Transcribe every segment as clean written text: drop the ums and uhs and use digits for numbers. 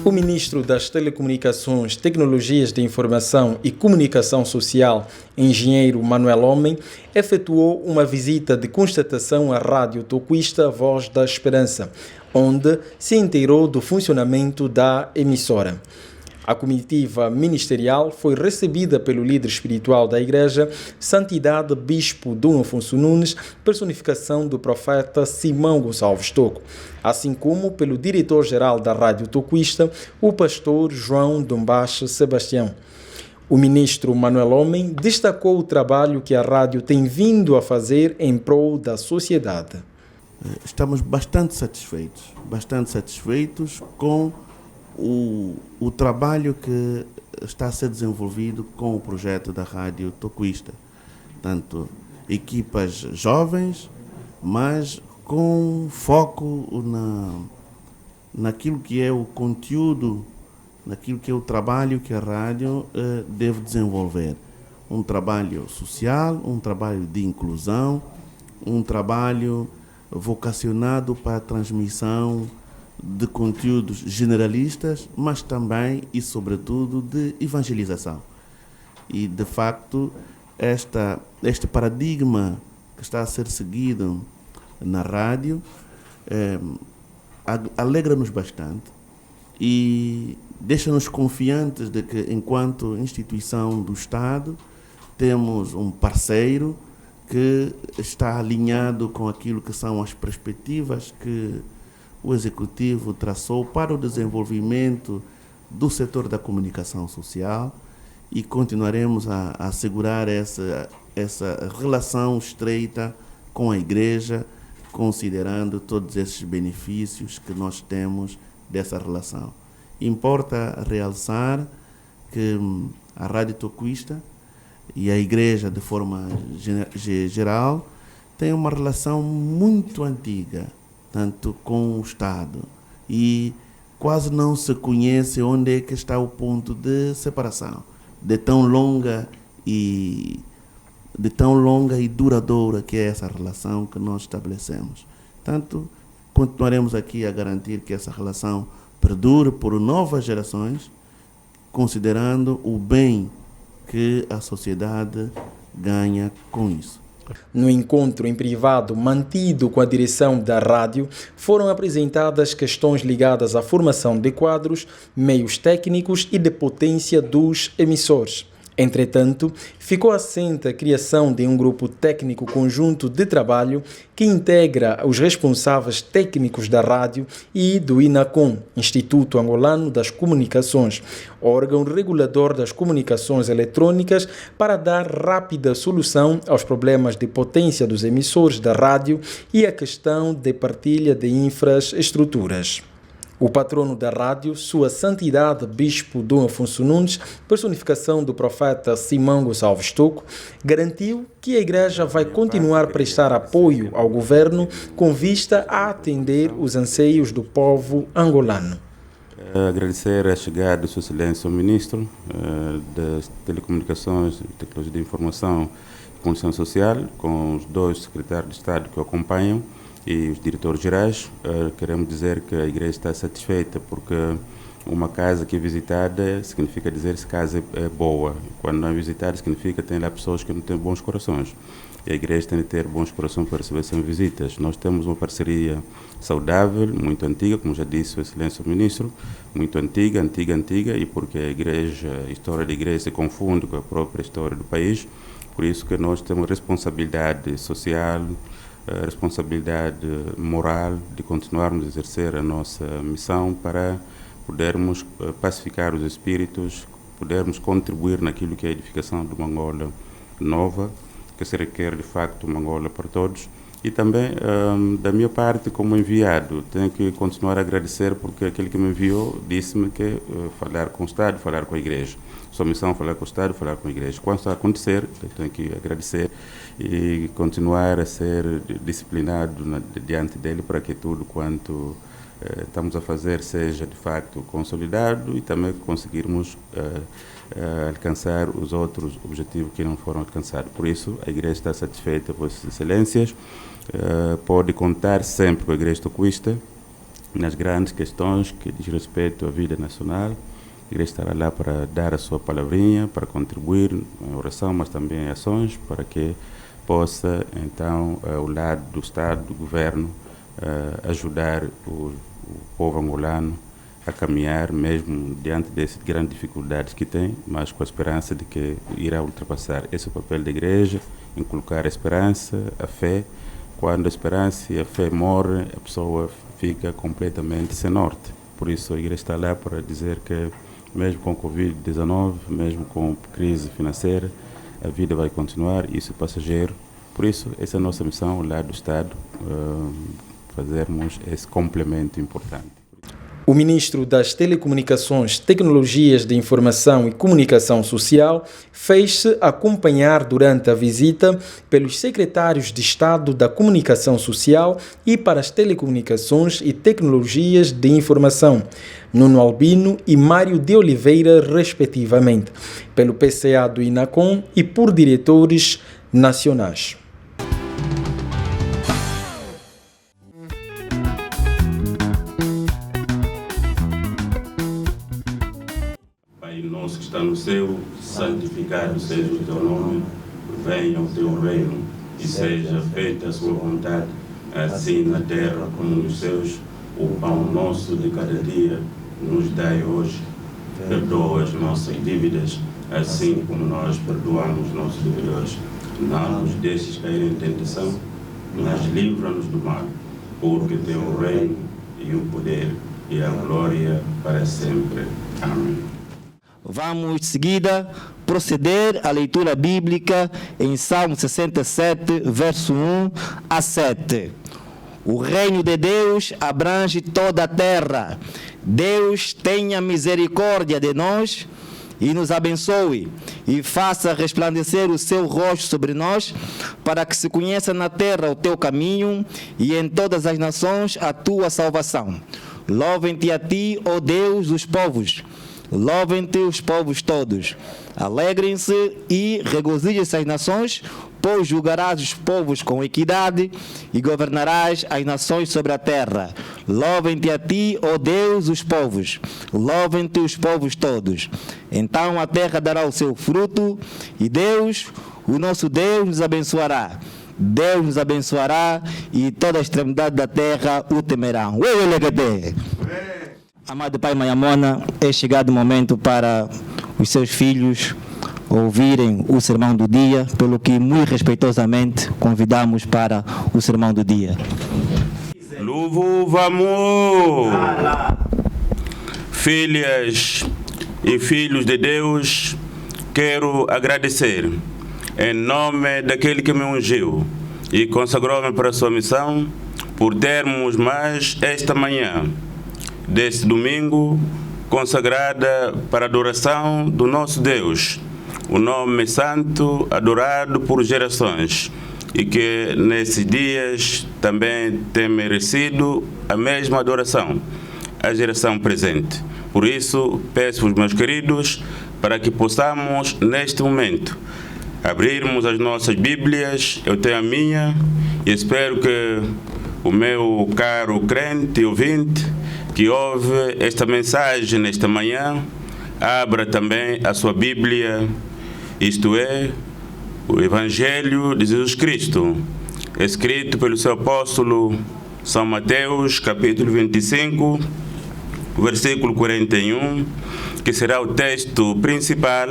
O ministro das Telecomunicações, Tecnologias de Informação e Comunicação Social, engenheiro Manuel Homem, efetuou uma visita de constatação à Rádio Tocuista Voz da Esperança, onde se inteirou do funcionamento da emissora. A comitiva ministerial foi recebida pelo líder espiritual da Igreja, Santidade Bispo Dom Afonso Nunes, personificação do profeta Simão Gonçalves Toco, assim como pelo diretor-geral da Rádio Tocuista, o pastor João Dombache Sebastião. O ministro Manuel Homem destacou o trabalho que a rádio tem vindo a fazer em prol da sociedade. Estamos bastante satisfeitos com o trabalho que está a ser desenvolvido com o projeto da Rádio Tocuista. Tanto equipas jovens, mas com foco naquilo que é o conteúdo, naquilo que é o trabalho que a rádio deve desenvolver. Um trabalho social, um trabalho de inclusão, um trabalho vocacionado para a transmissão de conteúdos generalistas, mas também e sobretudo de evangelização. E de facto este paradigma que está a ser seguido na rádio alegra-nos bastante e deixa-nos confiantes de que, enquanto instituição do Estado, temos um parceiro que está alinhado com aquilo que são as perspectivas que o Executivo traçou para o desenvolvimento do setor da comunicação social, e continuaremos a assegurar essa relação estreita com a Igreja, considerando todos esses benefícios que nós temos dessa relação. Importa realçar que a Rádio Tocuista e a Igreja, de forma geral, têm uma relação muito antiga, tanto com o Estado, e quase não se conhece onde é que está o ponto de separação, de tão longa e duradoura que é essa relação que nós estabelecemos. Portanto, continuaremos aqui a garantir que essa relação perdure por novas gerações, considerando o bem que a sociedade ganha com isso. No encontro em privado mantido com a direção da rádio, foram apresentadas questões ligadas à formação de quadros, meios técnicos e de potência dos emissores. Entretanto, ficou assente a criação de um grupo técnico conjunto de trabalho que integra os responsáveis técnicos da rádio e do INACOM, Instituto Angolano das Comunicações, órgão regulador das comunicações eletrônicas, para dar rápida solução aos problemas de potência dos emissores da rádio e a questão de partilha de infraestruturas. O patrono da rádio, Sua Santidade Bispo Dom Afonso Nunes, personificação do profeta Simão Gonçalves Toco, garantiu que a Igreja vai continuar a prestar apoio ao governo com vista a atender os anseios do povo angolano. Agradecer a chegada do Sua Excelência, o Ministro das Telecomunicações, Tecnologia de Informação e Comunicação Social, com os dois secretários de Estado que o acompanham, e os diretores gerais. Queremos dizer que a Igreja está satisfeita, porque uma casa que é visitada significa dizer se a casa é boa. Quando não é visitada significa que tem lá pessoas que não têm bons corações. E a Igreja tem de ter bons corações para receber essas visitas. Nós temos uma parceria saudável, muito antiga, como já disse o Excelência o Ministro, muito antiga, e porque a história da Igreja se confunde com a própria história do país. Por isso que nós temos responsabilidade social, responsabilidade moral de continuarmos a exercer a nossa missão para podermos pacificar os espíritos, podermos contribuir naquilo que é a edificação de uma Angola nova, que se requer de facto uma Angola para todos. E também, da minha parte, como enviado, tenho que continuar a agradecer, porque aquele que me enviou disse-me que falar com o Estado, falar com a Igreja. Sua missão é falar com o Estado, falar com a Igreja. Quando isso acontecer, eu tenho que agradecer e continuar a ser disciplinado diante dele, para que tudo quanto estamos a fazer seja de facto consolidado e também conseguirmos alcançar os outros objetivos que não foram alcançados. Por isso, a Igreja está satisfeita com essas excelências, pode contar sempre com a Igreja Tocuista nas grandes questões que diz respeito à vida nacional. A igreja estará lá para dar a sua palavrinha, para contribuir em oração, mas também em ações, para que possa, então, ao lado do Estado, do governo, ajudar o povo angolano a caminhar, mesmo diante dessas grandes dificuldades que tem, mas com a esperança de que irá ultrapassar. Esse é o papel da igreja, inculcar a esperança, a fé. Quando a esperança e a fé morrem, a pessoa fica completamente sem norte. Por isso a igreja está lá para dizer que, mesmo com Covid-19, mesmo com crise financeira, a vida vai continuar, isso é passageiro. Por isso, essa é a nossa missão lá do Estado, fazermos esse complemento importante. O ministro das Telecomunicações, Tecnologias de Informação e Comunicação Social fez-se acompanhar durante a visita pelos secretários de Estado da Comunicação Social e para as Telecomunicações e Tecnologias de Informação, Nuno Albino e Mário de Oliveira, respectivamente, pelo PCA do INACOM e por diretores nacionais. Nosso que está no céu, santificado seja o teu nome, venha o teu reino e seja feita a sua vontade, assim na terra como nos céus. O pão nosso de cada dia nos dai hoje. Perdoa as nossas dívidas, assim como nós perdoamos nossos devedores. Não nos deixes cair em tentação, mas livra-nos do mal, porque teu o reino e o poder e a glória para sempre. Amém. Vamos, de seguida, proceder à leitura bíblica em Salmo 67, verso 1 a 7. O reino de Deus abrange toda a terra. Deus tenha misericórdia de nós e nos abençoe e faça resplandecer o seu rosto sobre nós, para que se conheça na terra o teu caminho e em todas as nações a tua salvação. Louvem-te a ti, ó Deus dos povos. Louvem-te os povos todos. Alegrem-se e regozijem-se as nações, pois julgarás os povos com equidade e governarás as nações sobre a terra. Louvem-te a ti, ó Deus, os povos. Louvem-te os povos todos. Então a terra dará o seu fruto e Deus, o nosso Deus, nos abençoará. Deus nos abençoará e toda a extremidade da terra o temerão. Amado Pai Mayamona, é chegado o momento para os seus filhos ouvirem o sermão do dia, pelo que muito respeitosamente convidamos para o sermão do dia. Louvamos! Filhas e filhos de Deus, quero agradecer em nome daquele que me ungiu e consagrou-me para a sua missão, por termos mais esta manhã deste domingo consagrada para a adoração do nosso Deus, o nome santo adorado por gerações, e que nesses dias também tem merecido a mesma adoração, a geração presente. Por isso, peço-vos, meus queridos, para que possamos, neste momento, abrirmos as nossas Bíblias. Eu tenho a minha e espero que o meu caro crente e ouvinte que ouve esta mensagem nesta manhã, abra também a sua Bíblia, isto é, o Evangelho de Jesus Cristo, escrito pelo seu apóstolo São Mateus, capítulo 25, versículo 41, que será o texto principal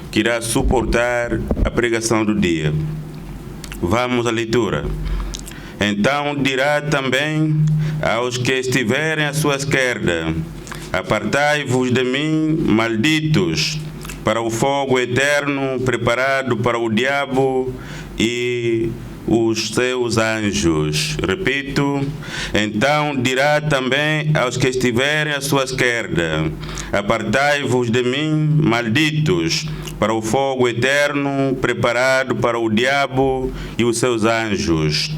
que irá suportar a pregação do dia. Vamos à leitura. Então dirá também aos que estiverem à sua esquerda: apartai-vos de mim, malditos, para o fogo eterno preparado para o diabo e os seus anjos. Repito, então dirá também aos que estiverem à sua esquerda: apartai-vos de mim, malditos, para o fogo eterno preparado para o diabo e os seus anjos.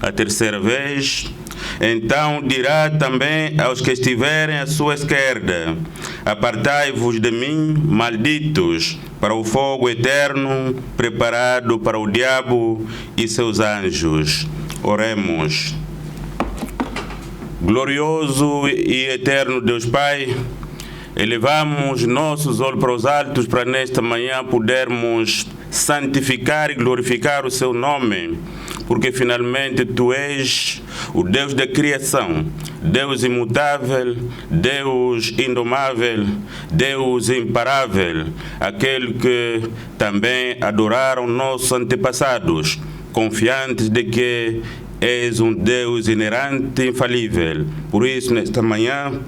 A terceira vez, então dirá também aos que estiverem à sua esquerda: apartai-vos de mim, malditos, para o fogo eterno preparado para o diabo e seus anjos. Oremos. Glorioso e eterno Deus Pai, elevamos nossos olhos para os altos para nesta manhã podermos santificar e glorificar o Seu nome, porque finalmente Tu és o Deus da criação, Deus imutável, Deus indomável, Deus imparável, aquele que também adoraram nossos antepassados, confiantes de que és um Deus inerrante e infalível. Por isso, nesta manhã,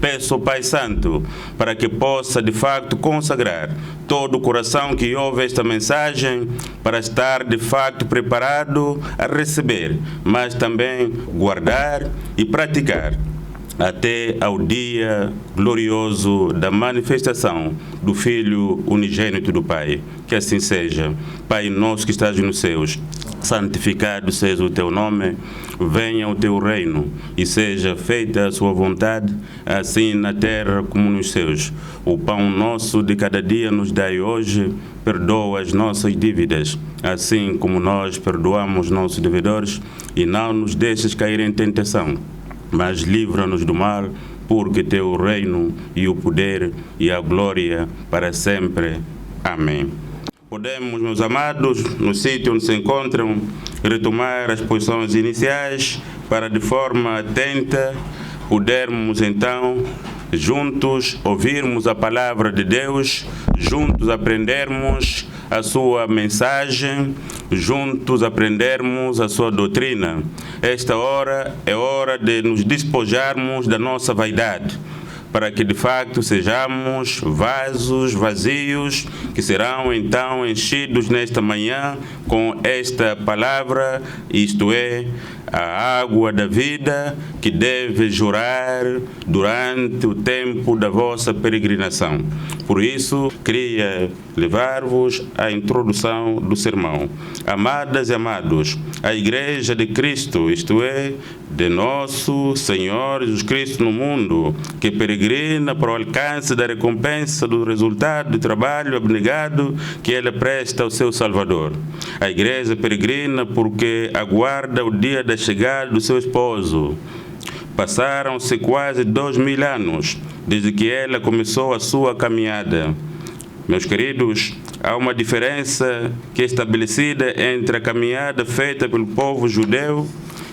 peço ao Pai Santo para que possa de facto consagrar todo o coração que ouve esta mensagem para estar de facto preparado a receber, mas também guardar e praticar até ao dia glorioso da manifestação do Filho unigênito do Pai. Que assim seja. Pai nosso que estás nos céus, santificado seja o Teu nome, venha o Teu reino e seja feita a Sua vontade, assim na terra como nos céus. O pão nosso de cada dia nos dai hoje, perdoa as nossas dívidas, assim como nós perdoamos nossos devedores, e não nos deixes cair em tentação, mas livra-nos do mal, porque Teu o reino e o poder e a glória para sempre. Amém. Podemos, meus amados, no sítio onde se encontram, retomar as posições iniciais para, de forma atenta, podermos então, juntos, ouvirmos a palavra de Deus, juntos aprendermos a sua mensagem, juntos aprendermos a sua doutrina. Esta hora é hora de nos despojarmos da nossa vaidade, para que de facto sejamos vasos vazios que serão então enchidos nesta manhã com esta palavra, isto é, a água da vida que deve jorrar durante o tempo da vossa peregrinação. Por isso, queria levar-vos à introdução do sermão. Amadas e amados, a Igreja de Cristo, isto é, de nosso Senhor Jesus Cristo no mundo, que peregrina para o alcance da recompensa do resultado do trabalho abnegado que ela presta ao seu Salvador. A Igreja peregrina porque aguarda o dia da chegada do seu esposo. Passaram-se quase 2000 anos desde que ela começou a sua caminhada. Meus queridos, há uma diferença que é estabelecida entre a caminhada feita pelo povo judeu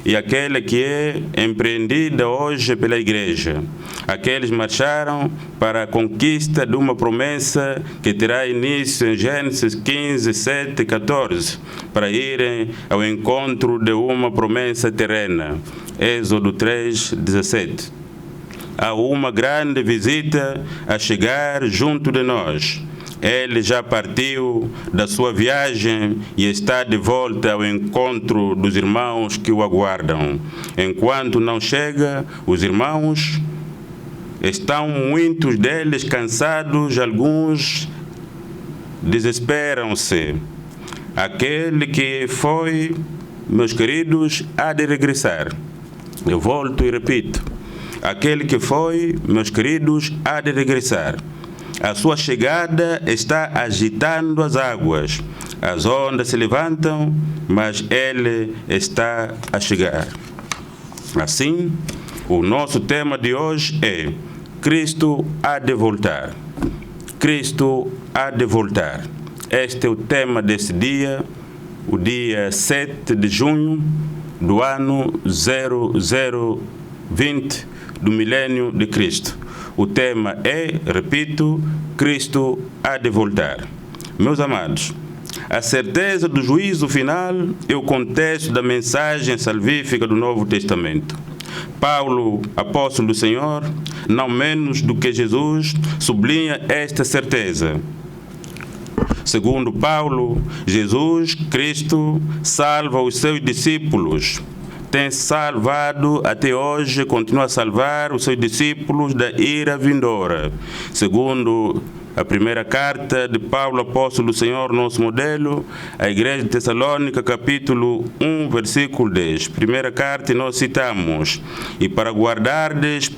e aquela que é empreendida hoje pela Igreja. Aqueles marcharam para a conquista de uma promessa que terá início em Gênesis 15, 7 e 14, para irem ao encontro de uma promessa terrena. Êxodo 3, 17. Há uma grande visita a chegar junto de nós. Ele já partiu da sua viagem e está de volta ao encontro dos irmãos que o aguardam. Enquanto não chega, os irmãos estão muitos deles cansados, alguns desesperam-se. Aquele que foi, meus queridos, há de regressar. Eu volto e repito. Aquele que foi, meus queridos, há de regressar. A sua chegada está agitando as águas. As ondas se levantam, mas ele está a chegar. Assim, o nosso tema de hoje é Cristo há de voltar. Cristo há de voltar. Este é o tema desse dia, o dia 7 de junho do ano 0020 do milênio de Cristo. O tema é, repito, Cristo há de voltar. Meus amados, a certeza do juízo final é o contexto da mensagem salvífica do Novo Testamento. Paulo, apóstolo do Senhor, não menos do que Jesus, sublinha esta certeza. Segundo Paulo, Jesus Cristo salva os seus discípulos. Tem salvado até hoje, continua a salvar os seus discípulos da ira vindoura. Segundo a primeira carta de Paulo, apóstolo do Senhor, nosso modelo, a Igreja de Tessalônica, capítulo 1, versículo 10. Primeira carta, e nós citamos: e para guardardes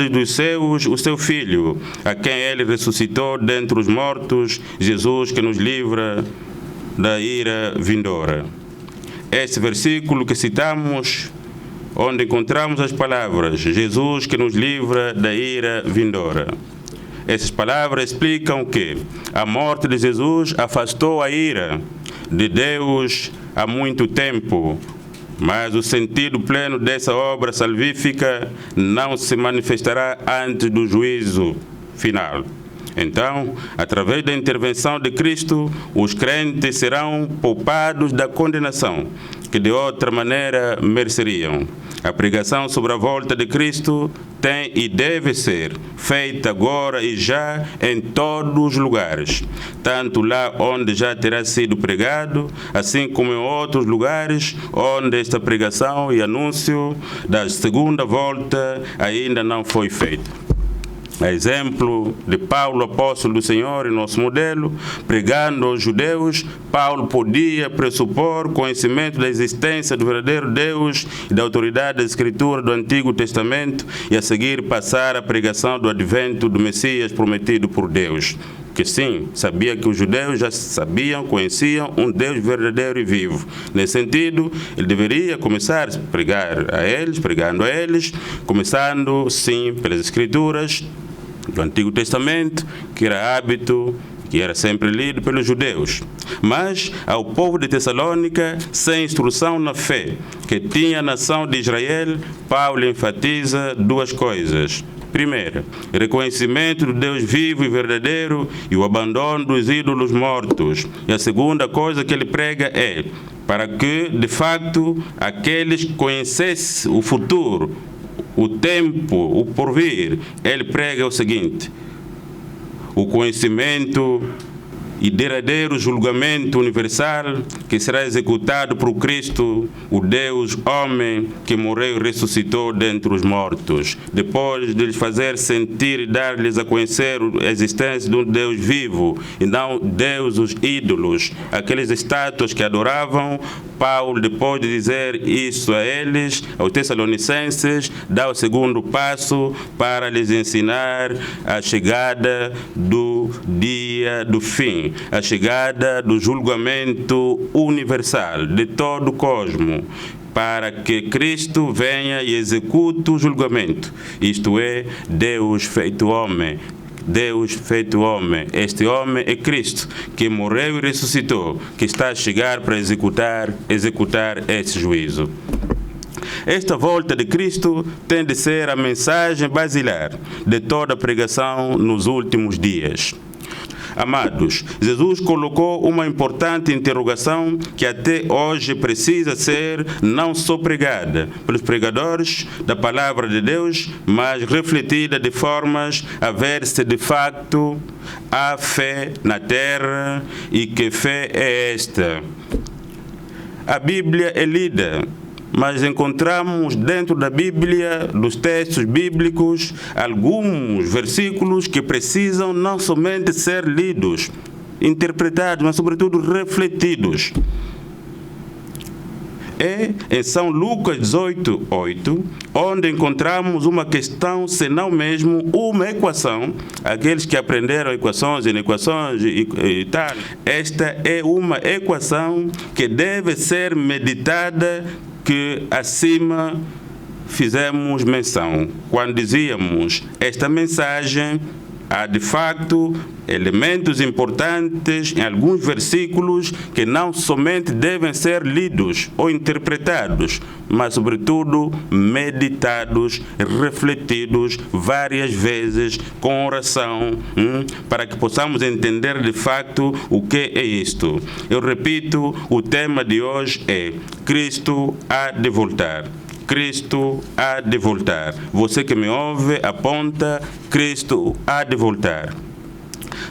dos seus o seu Filho, a quem ele ressuscitou dentre os mortos, Jesus, que nos livra da ira vindoura. Este versículo que citamos, onde encontramos as palavras Jesus que nos livra da ira vindoura. Essas palavras explicam que a morte de Jesus afastou a ira de Deus há muito tempo, mas o sentido pleno dessa obra salvífica não se manifestará antes do juízo final. Então, através da intervenção de Cristo, os crentes serão poupados da condenação, que de outra maneira mereceriam. A pregação sobre a volta de Cristo tem e deve ser feita agora e já em todos os lugares, tanto lá onde já terá sido pregado, assim como em outros lugares onde esta pregação e anúncio da segunda volta ainda não foi feita. A exemplo de Paulo, apóstolo do Senhor e nosso modelo, pregando aos judeus, Paulo podia pressupor conhecimento da existência do verdadeiro Deus e da autoridade da Escritura do Antigo Testamento e a seguir passar a pregação do advento do Messias prometido por Deus. Que sim, sabia que os judeus já sabiam, conheciam um Deus verdadeiro e vivo. Nesse sentido, ele deveria começar a pregar a eles, pregando a eles, começando sim pelas Escrituras do Antigo Testamento, que era hábito, que era sempre lido pelos judeus. Mas ao povo de Tessalônica, sem instrução na fé que tinha a nação de Israel, Paulo enfatiza duas coisas. Primeiro, reconhecimento do Deus vivo e verdadeiro e o abandono dos ídolos mortos. E a segunda coisa que ele prega é para que, de fato, aqueles que conhecessem o futuro, o tempo, o porvir, ele prega o seguinte: o conhecimento e derradeiro julgamento universal que será executado por Cristo, o Deus homem que morreu e ressuscitou dentre os mortos, depois de lhes fazer sentir e dar-lhes a conhecer a existência de um Deus vivo e não Deus os ídolos, aqueles estátuas que adoravam. Paulo, depois de dizer isso a eles, aos Tessalonicenses, dá o segundo passo para lhes ensinar a chegada do dia do fim, a chegada do julgamento universal de todo o cosmos, para que Cristo venha e execute o julgamento, isto é, Deus feito homem. Deus feito homem. Este homem é Cristo, que morreu e ressuscitou, que está a chegar para executar esse juízo. Esta volta de Cristo tem de ser a mensagem basilar de toda a pregação nos últimos dias. Amados, Jesus colocou uma importante interrogação que até hoje precisa ser não só pregada pelos pregadores da palavra de Deus, mas refletida de formas a ver se de facto há fé na terra e que fé é esta. A Bíblia é lida, mas encontramos dentro da Bíblia, dos textos bíblicos, alguns versículos que precisam não somente ser lidos, interpretados, mas sobretudo refletidos. É em São Lucas 18:8, onde encontramos uma questão, se não mesmo uma equação. Aqueles que aprenderam equações e tal, esta é uma equação que deve ser meditada, que acima fizemos menção, quando dizíamos esta mensagem há de facto elementos importantes em alguns versículos que não somente devem ser lidos ou interpretados, mas sobretudo meditados, refletidos várias vezes com oração, para que possamos entender de facto o que é isto. Eu repito, o tema de hoje é Cristo há de voltar. Cristo há de voltar. Você que me ouve, aponta, Cristo há de voltar.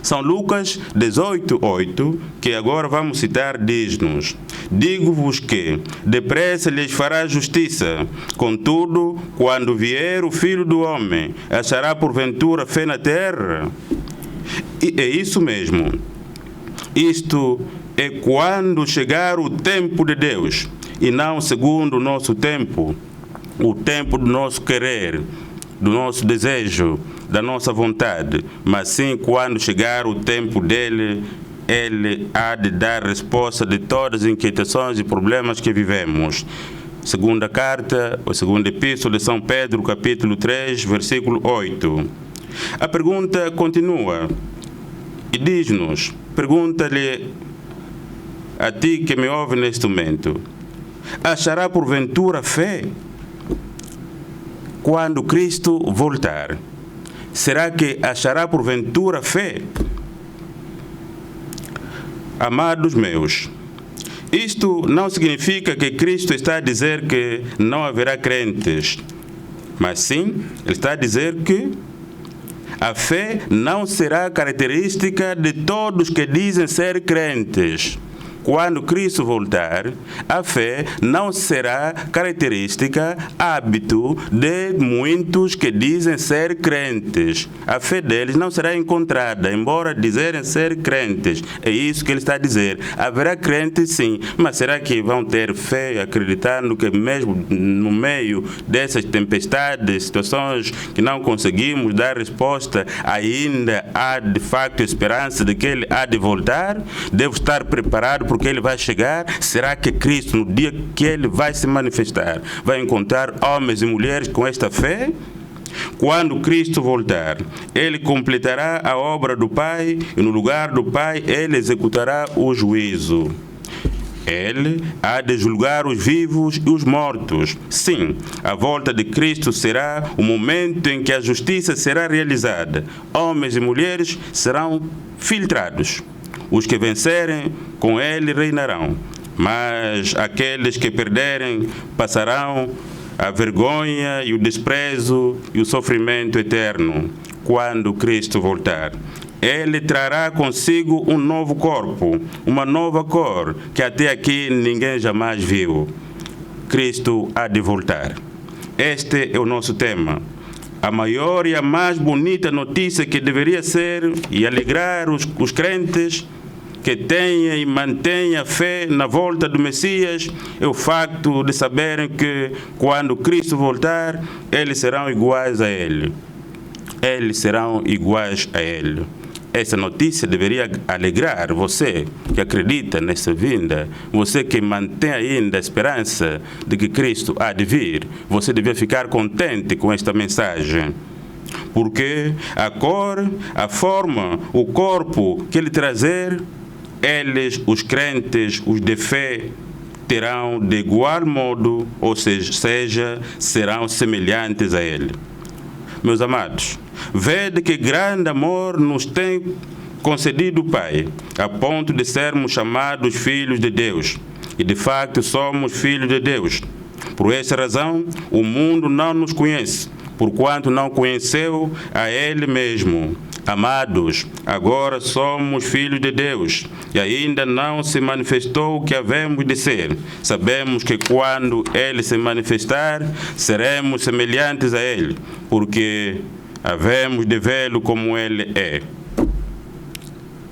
São Lucas 18:8, que agora vamos citar, diz-nos: digo-vos que depressa lhes fará justiça, contudo, quando vier o Filho do Homem, achará porventura fé na terra? E é isso mesmo. Isto é quando chegar o tempo de Deus, e não segundo o nosso tempo, o tempo do nosso querer, do nosso desejo, da nossa vontade, mas sim quando chegar o tempo dele, ele há de dar resposta de todas as inquietações e problemas que vivemos. Segunda carta, ou segunda epístola de São Pedro, capítulo 3, versículo 8. A pergunta continua e diz-nos, pergunta-lhe a ti que me ouve neste momento, achará porventura fé quando Cristo voltar? Será que achará porventura fé? Amados meus, isto não significa que Cristo está a dizer que não haverá crentes, mas sim, Ele está a dizer que a fé não será característica de todos que dizem ser crentes. Quando Cristo voltar, a fé não será característica, hábito de muitos que dizem ser crentes. A fé deles não será encontrada, embora dizerem ser crentes. É isso que ele está a dizer. Haverá crentes sim, mas será que vão ter fé acreditando que mesmo no meio dessas tempestades, situações que não conseguimos dar resposta, ainda há de facto esperança de que ele há de voltar? Devo estar preparado porque ele vai chegar? Será que Cristo, no dia que ele vai se manifestar, vai encontrar homens e mulheres com esta fé? Quando Cristo voltar, ele completará a obra do Pai e no lugar do Pai ele executará o juízo. Ele há de julgar os vivos e os mortos. Sim, a volta de Cristo será o momento em que a justiça será realizada. Homens e mulheres serão filtrados. Os que vencerem, com ele reinarão. Mas aqueles que perderem, passarão a vergonha e o desprezo e o sofrimento eterno, quando Cristo voltar. Ele trará consigo um novo corpo, uma nova cor, que até aqui ninguém jamais viu. Cristo há de voltar. Este é o nosso tema. A maior e a mais bonita notícia que deveria ser e alegrar os crentes que tenha e mantenha fé na volta do Messias é o facto de saberem que quando Cristo voltar, eles serão iguais a Ele. Eles serão iguais a Ele. Essa notícia deveria alegrar você que acredita nessa vinda, você que mantém ainda a esperança de que Cristo há de vir. Você devia ficar contente com esta mensagem. Porque a cor, a forma, o corpo que Ele trazer, eles, os crentes, os de fé, terão de igual modo, ou seja, serão semelhantes a Ele. Meus amados, vede que grande amor nos tem concedido o Pai, a ponto de sermos chamados filhos de Deus. E de facto somos filhos de Deus. Por essa razão, o mundo não nos conhece, porquanto não conheceu a Ele mesmo. Amados, agora somos filhos de Deus e ainda não se manifestou o que havemos de ser. Sabemos que quando Ele se manifestar, seremos semelhantes a Ele, porque havemos de vê-lo como Ele é.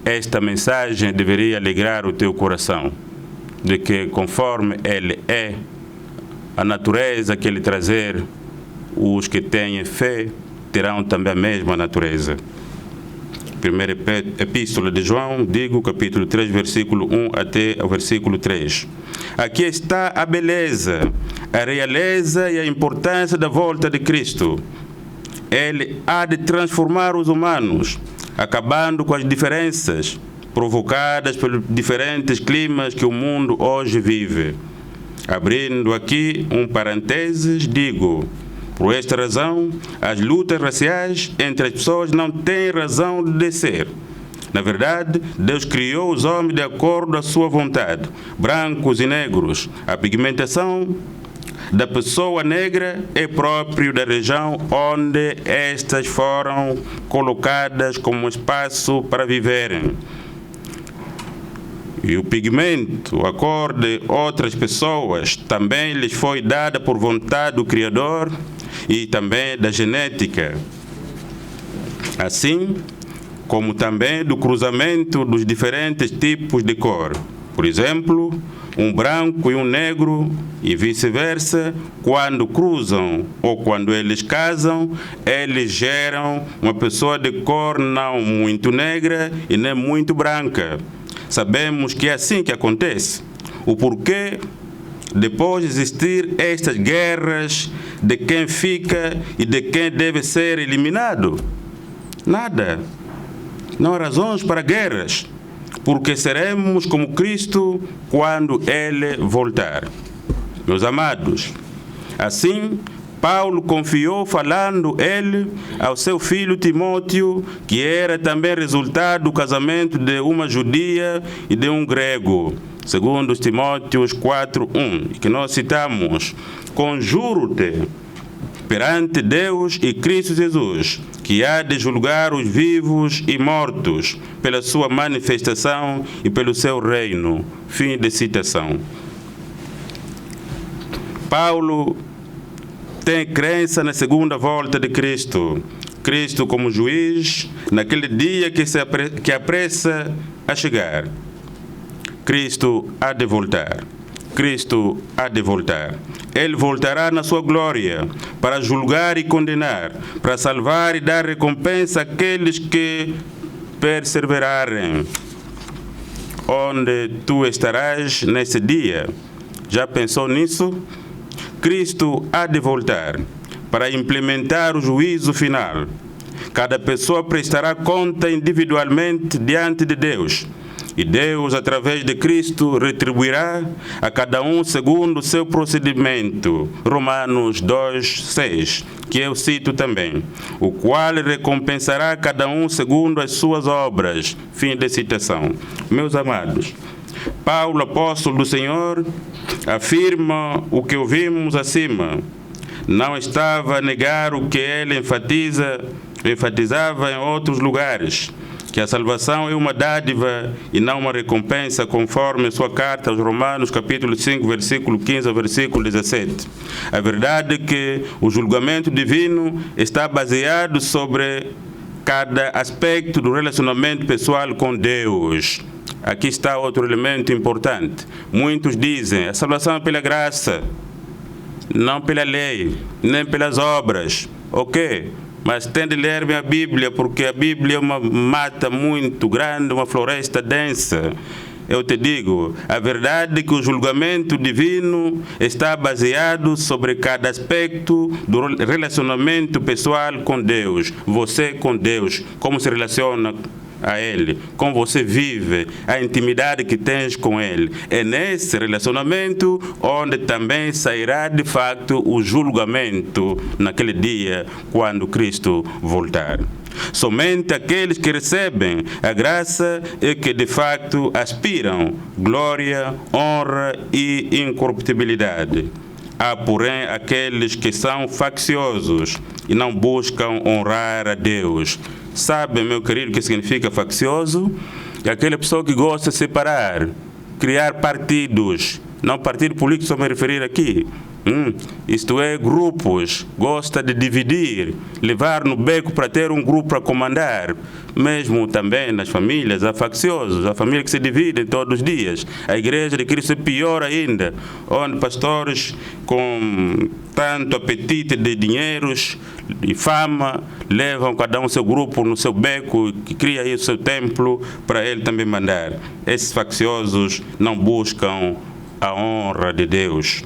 Esta mensagem deveria alegrar o teu coração, de que conforme Ele é, a natureza que Ele trazer, os que têm fé terão também a mesma natureza. Primeira epístola de João, digo, capítulo 3, versículo 1 até o versículo 3. Aqui está a beleza, a realeza e a importância da volta de Cristo. Ele há de transformar os humanos, acabando com as diferenças provocadas pelos diferentes climas que o mundo hoje vive. Abrindo aqui um parênteses, digo, por esta razão, as lutas raciais entre as pessoas não têm razão de ser. Na verdade, Deus criou os homens de acordo com a sua vontade, brancos e negros. A pigmentação da pessoa negra é próprio da região onde estas foram colocadas como espaço para viverem. E o pigmento, a cor de outras pessoas, também lhes foi dada por vontade do Criador e também da genética. Assim como também do cruzamento dos diferentes tipos de cor. Por exemplo, um branco e um negro e vice-versa, quando cruzam ou quando eles casam, eles geram uma pessoa de cor não muito negra e nem muito branca. Sabemos que é assim que acontece. O porquê depois de existir estas guerras, de quem fica e de quem deve ser eliminado? Nada. Não há razões para guerras, porque seremos como Cristo quando Ele voltar. Meus amados, assim, Paulo confiou, falando ele ao seu filho Timóteo, que era também resultado do casamento de uma judia e de um grego, segundo Timóteos 4:1, que nós citamos: conjuro-te perante Deus e Cristo Jesus, que há de julgar os vivos e mortos pela sua manifestação e pelo seu reino. Fim de citação. Paulo tem crença na segunda volta de Cristo. Cristo como juiz naquele dia que apressa a chegar. Cristo há de voltar. Cristo há de voltar. Ele voltará na sua glória para julgar e condenar, para salvar e dar recompensa àqueles que perseverarem. Onde tu estarás nesse dia? Já pensou nisso? Cristo há de voltar para implementar o juízo final. Cada pessoa prestará conta individualmente diante de Deus. E Deus, através de Cristo, retribuirá a cada um segundo o seu procedimento. Romanos 2:6, que eu cito também. O qual recompensará cada um segundo as suas obras. Fim de citação. Meus amados, Paulo, apóstolo do Senhor, afirma o que ouvimos acima. Não estava a negar o que ele enfatizava em outros lugares, que a salvação é uma dádiva e não uma recompensa, conforme sua carta aos Romanos, capítulo 5, versículo 15 ao versículo 17. A verdade é que o julgamento divino está baseado sobre cada aspecto do relacionamento pessoal com Deus. Aqui está outro elemento importante. Muitos dizem: a salvação é pela graça, não pela lei, nem pelas obras. Ok, mas tem de ler a Bíblia, porque a Bíblia é uma mata muito grande, uma floresta densa. Eu te digo, a verdade é que o julgamento divino está baseado sobre cada aspecto do relacionamento pessoal com Deus. Você com Deus, como se relaciona a Ele, como você vive, a intimidade que tens com Ele. É nesse relacionamento onde também sairá de facto o julgamento naquele dia, quando Cristo voltar. Somente aqueles que recebem a graça e que de facto aspiram glória, honra e incorruptibilidade. Há, porém, aqueles que são facciosos e não buscam honrar a Deus. Sabe, meu querido, o que significa faccioso? É aquela pessoa que gosta de separar, criar partidos. Não partido político, só me referir aqui. Isto é, grupos, gosta de dividir, levar no beco para ter um grupo para comandar. Mesmo também nas famílias, há facciosos, há famílias que se dividem todos os dias. A igreja de Cristo é pior ainda, onde pastores com tanto apetite de dinheiros e fama levam cada um seu grupo no seu beco, que cria aí o seu templo para ele também mandar. Esses facciosos não buscam a honra de Deus.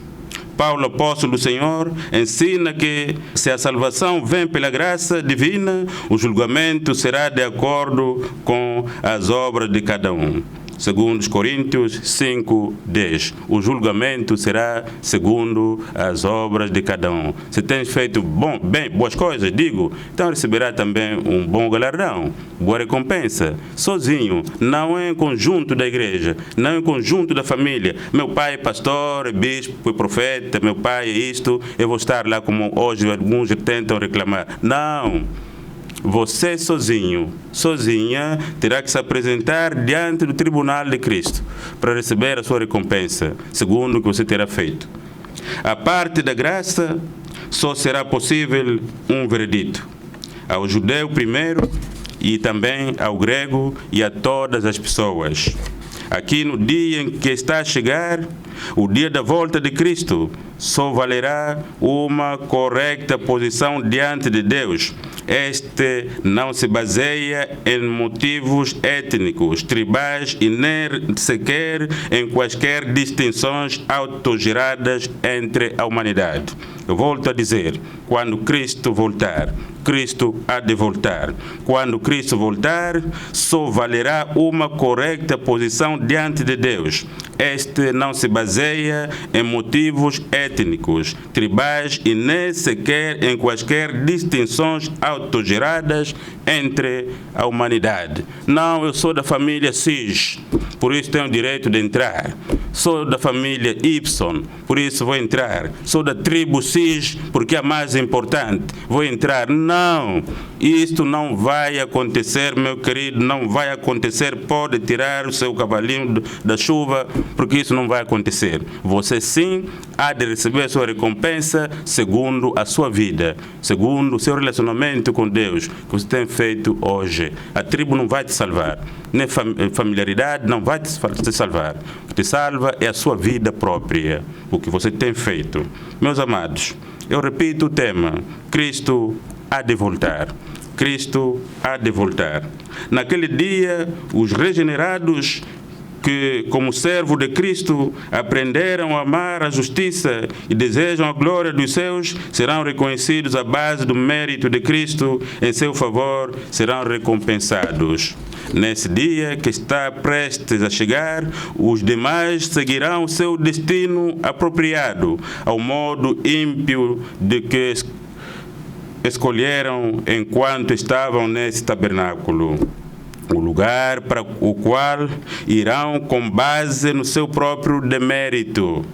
Paulo, apóstolo do Senhor, ensina que se a salvação vem pela graça divina, o julgamento será de acordo com as obras de cada um. Segundo Coríntios 5:10, o julgamento será segundo as obras de cada um. Se tens feito boas coisas, digo, então receberá também um bom galardão, boa recompensa. Sozinho, não em conjunto da igreja, não em conjunto da família. Meu pai é pastor, é bispo, é profeta, meu pai é isto, eu vou estar lá como hoje alguns tentam reclamar. Não. Você sozinha, terá que se apresentar diante do tribunal de Cristo para receber a sua recompensa, segundo o que você terá feito. A parte da graça, só será possível um veredito. Ao judeu primeiro e também ao grego e a todas as pessoas. Aqui no dia em que está a chegar, o dia da volta de Cristo, só valerá uma correta posição diante de Deus. este não se baseia em motivos étnicos, tribais e nem sequer em quaisquer distinções autogeradas entre a humanidade. Eu volto a dizer, quando Cristo voltar, Cristo há de voltar. Quando Cristo voltar, só valerá uma correta posição diante de Deus. Este não se baseia em motivos étnicos, tribais e nem sequer em quaisquer distinções autogeradas entre a humanidade. Não, eu sou da família Cis, por isso tenho o direito de entrar. Sou da família Y, por isso vou entrar. Sou da tribo Cis, porque é a mais importante, vou entrar. Não, isto não vai acontecer, meu querido, não vai acontecer. Pode tirar o seu cavalinho da chuva, porque isso não vai acontecer. Você sim há de receber a sua recompensa segundo a sua vida, segundo o seu relacionamento com Deus que você tem feito hoje. A tribo não vai te salvar, nem familiaridade não vai te salvar. O que te salva é a sua vida própria, o que você tem feito. Meus amados, eu repito o tema: Cristo há de voltar. Cristo há de voltar. Naquele dia, os regenerados que, como servo de Cristo, aprenderam a amar a justiça e desejam a glória dos céus, serão reconhecidos à base do mérito de Cristo em seu favor, serão recompensados. Nesse dia que está prestes a chegar, os demais seguirão seu destino apropriado, ao modo ímpio de que escolheram enquanto estavam nesse tabernáculo, o lugar para o qual irão com base no seu próprio demérito.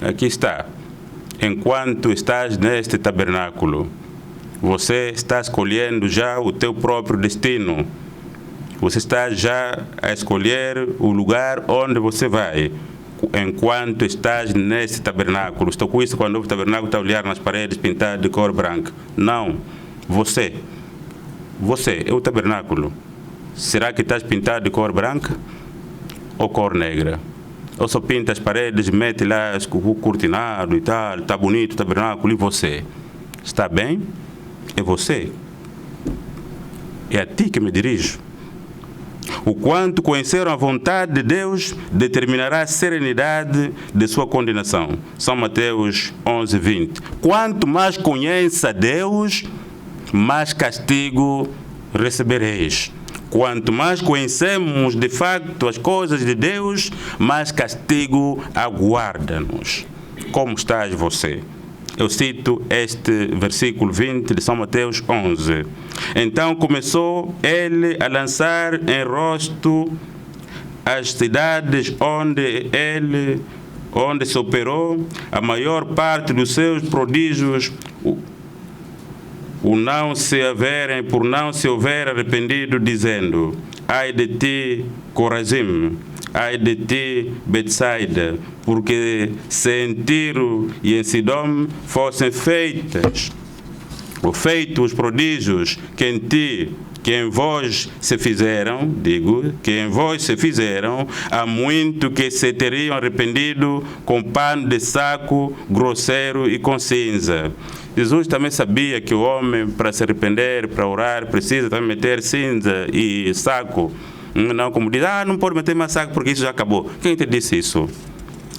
Aqui está. Enquanto estás neste tabernáculo, você está escolhendo já o teu próprio destino. Você está já a escolher o lugar onde você vai. Enquanto estás nesse tabernáculo. Estou com isso quando o tabernáculo está a olhar nas paredes pintadas de cor branca. Não. Você é o tabernáculo. Será que estás pintado de cor branca ou cor negra? Ou só pinta as paredes, mete lá o cortinado e tal, está bonito o tabernáculo, e você? Está bem? É você. É a ti que me dirijo. O quanto conheceram a vontade de Deus determinará a serenidade de sua condenação. São Mateus 11:20. Quanto mais conheça Deus, mais castigo recebereis. Quanto mais conhecemos de facto as coisas de Deus, mais castigo aguarda-nos. Como estás você? Eu cito este versículo 20 de São Mateus 11. Então começou ele a lançar em rosto as cidades onde se operou a maior parte dos seus prodígios, por não se houver arrependido, dizendo: ai de ti, Corazim, ai de ti, Betsaida, porque se em Tiro e em Sidom fossem feitos os prodígios que em vós se fizeram, há muito que se teriam arrependido com pano de saco grosseiro e com cinza. Jesus também sabia que o homem, para se arrepender, para orar, precisa também meter cinza e saco. Não como diz, não pode meter mais saco porque isso já acabou. Quem te disse isso?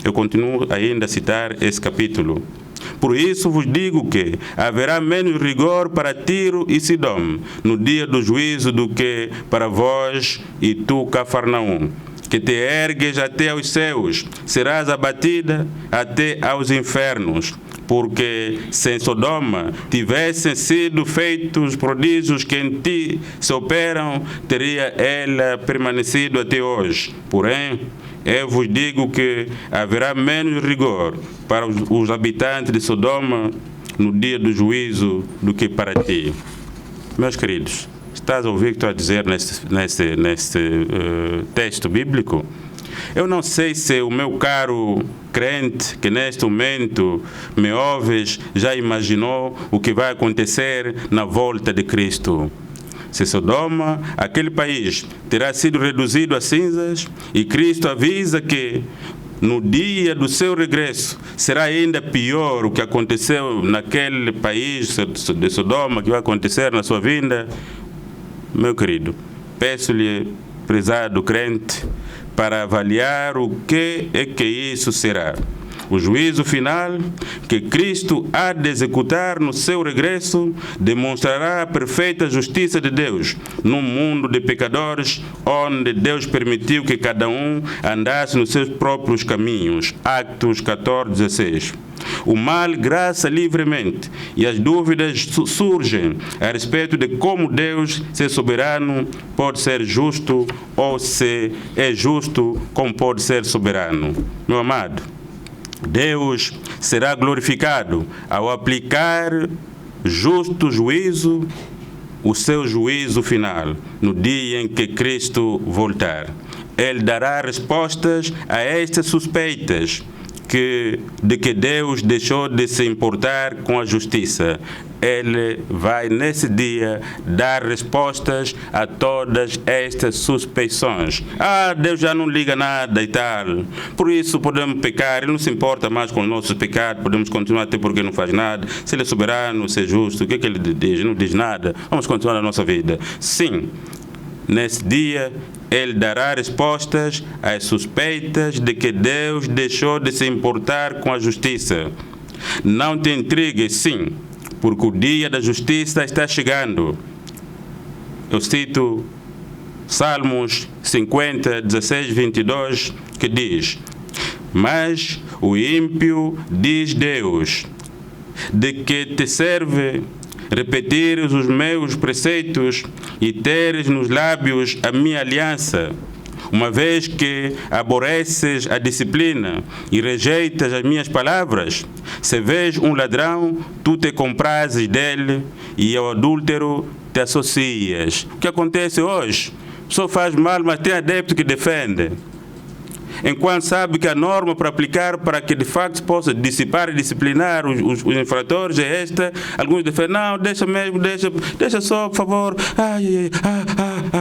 Eu continuo ainda a citar esse capítulo. Por isso vos digo que haverá menos rigor para Tiro e Sidom no dia do juízo do que para vós e tu, Cafarnaum, que te ergues até aos céus, serás abatida até aos infernos. Porque se em Sodoma tivessem sido feitos prodígios que em ti se operam, teria ela permanecido até hoje. Porém, eu vos digo que haverá menos rigor para os habitantes de Sodoma no dia do juízo do que para ti. Meus queridos, estás a ouvir o que estou a dizer neste texto bíblico? Eu não sei se o meu caro crente que neste momento me ouves já imaginou o que vai acontecer na volta de Cristo. Se Sodoma, aquele país, terá sido reduzido a cinzas, e Cristo avisa que no dia do seu regresso, será ainda pior o que aconteceu naquele país de Sodoma, que vai acontecer na sua vinda? Meu querido, peço-lhe, prezado crente, para avaliar o que é que isso será. O juízo final que Cristo há de executar no seu regresso demonstrará a perfeita justiça de Deus num mundo de pecadores, onde Deus permitiu que cada um andasse nos seus próprios caminhos. Atos 14:16. O mal graça livremente e as dúvidas surgem a respeito de como Deus, se soberano, pode ser justo, ou se é justo, como pode ser soberano. Meu amado, Deus será glorificado ao aplicar justo juízo, o seu juízo final, no dia em que Cristo voltar. Ele dará respostas a estas suspeitas de que Deus deixou de se importar com a justiça. Ele vai, nesse dia, dar respostas a todas estas suspeições. Deus já não liga nada e tal. Por isso podemos pecar, Ele não se importa mais com os nossos pecados, podemos continuar até porque não faz nada. Se Ele é soberano, se é justo, o que é que Ele diz? Não diz nada. Vamos continuar a nossa vida. Sim, nesse dia, Ele dará respostas às suspeitas de que Deus deixou de se importar com a justiça. Não te intrigues, sim, porque o dia da justiça está chegando. Eu cito Salmos 50, 16, 22, que diz: mas o ímpio, diz Deus, de que te serve repetires os meus preceitos e teres nos lábios a minha aliança, uma vez que aborreces a disciplina e rejeitas as minhas palavras? Se vês um ladrão, tu te comprases dele, e ao adúltero te associas. O que acontece hoje? Só faz mal, mas tem adepto que defende. Enquanto sabe que a norma para aplicar para que de facto possa dissipar e disciplinar os infratores é esta, alguns defendem: não, deixa mesmo, deixa só, por favor,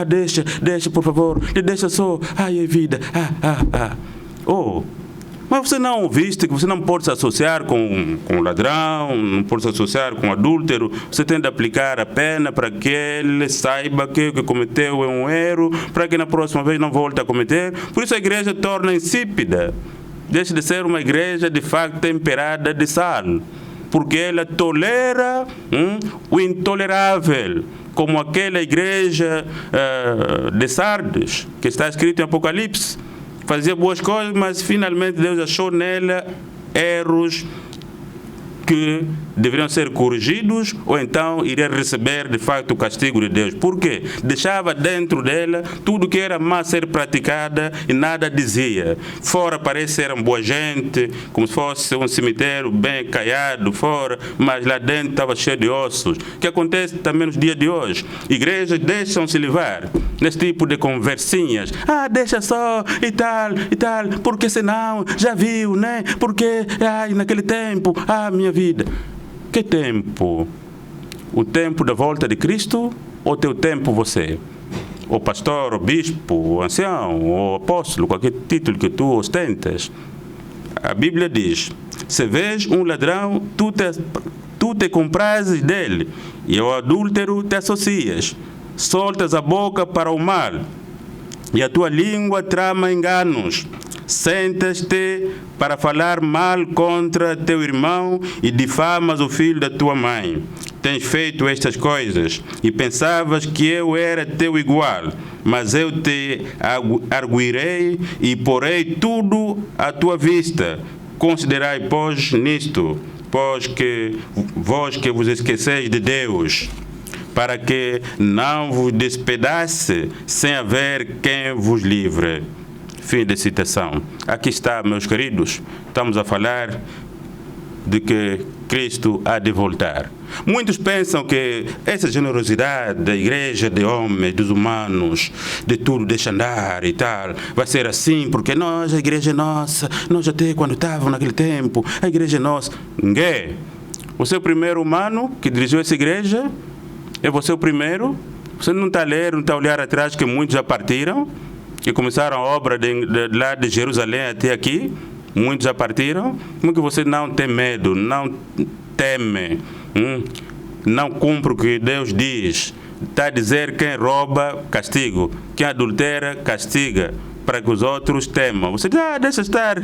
deixa, por favor, deixa só, vida, mas você não ouviste que você não pode se associar com o ladrão, não pode se associar com o adúltero, você tem de aplicar a pena para que ele saiba que o que cometeu é um erro, para que na próxima vez não volte a cometer. Por isso a igreja torna insípida, deixa de ser uma igreja de facto temperada de sal, porque ela tolera o intolerável, como aquela igreja de Sardes, que está escrito em Apocalipse. Fazia boas coisas, mas finalmente Deus achou nela erros que deveriam ser corrigidos, ou então iria receber de facto o castigo de Deus. Por quê? Deixava dentro dela tudo que era má ser praticada e nada dizia. Fora parece ser uma boa gente, como se fosse um cemitério bem caiado fora, mas lá dentro estava cheio de ossos. O que acontece também nos dias de hoje? Igrejas deixam-se levar nesse tipo de conversinhas. Deixa só e tal, porque senão já viu, né? Porque naquele tempo, minha vida. Que tempo? O tempo da volta de Cristo ou teu tempo você? O pastor, o bispo, o ancião, o apóstolo, qualquer título que tu ostentas. A Bíblia diz: se vês um ladrão, tu te comprases dele, e ao adúltero te associas. Soltas a boca para o mal, e a tua língua trama enganos. Sentas-te para falar mal contra teu irmão e difamas o filho da tua mãe. Tens feito estas coisas e pensavas que eu era teu igual, mas eu te arguirei e porei tudo à tua vista. Considerai, pois, nisto, pois que vós que vos esqueceis de Deus, para que não vos despedace sem haver quem vos livre. Fim de citação. Aqui está, meus queridos, estamos a falar de que Cristo há de voltar. Muitos pensam que essa generosidade da igreja, de homens, dos humanos, de tudo deixa andar e tal, vai ser assim, porque nós, a igreja é nossa, nós até quando estávamos naquele tempo, a igreja é nossa. Ninguém. Você é o primeiro humano que dirigiu essa igreja? É você o primeiro? Você não está a ler, não está a olhar atrás que muitos já partiram? que começaram a obra lá de Jerusalém até aqui, muitos já partiram. Como que você não tem medo, não teme, não cumpre o que Deus diz? Está a dizer: quem rouba, castigo. Quem adultera, castiga, para que os outros temam. Você diz: deixa estar.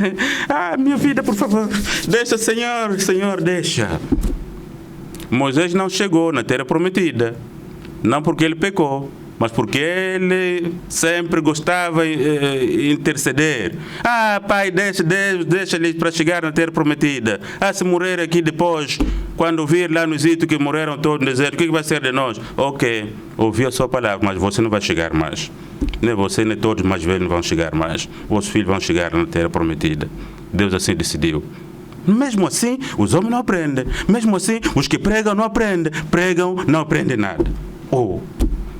Minha vida, por favor. Deixa, Senhor. Senhor, deixa. Moisés não chegou na terra prometida. Não porque ele pecou, mas porque ele sempre gostava de interceder. Pai, deixa-lhes para chegar na terra prometida. Se morrer aqui depois, quando vir lá no Egito que morreram todos no deserto, o que vai ser de nós? Ok, ouvi a sua palavra, mas você não vai chegar mais. Nem você, nem todos os mais velhos vão chegar mais. Vossos filhos vão chegar na terra prometida. Deus assim decidiu. Mesmo assim, os homens não aprendem. Mesmo assim, os que pregam não aprendem. Pregam, não aprendem nada.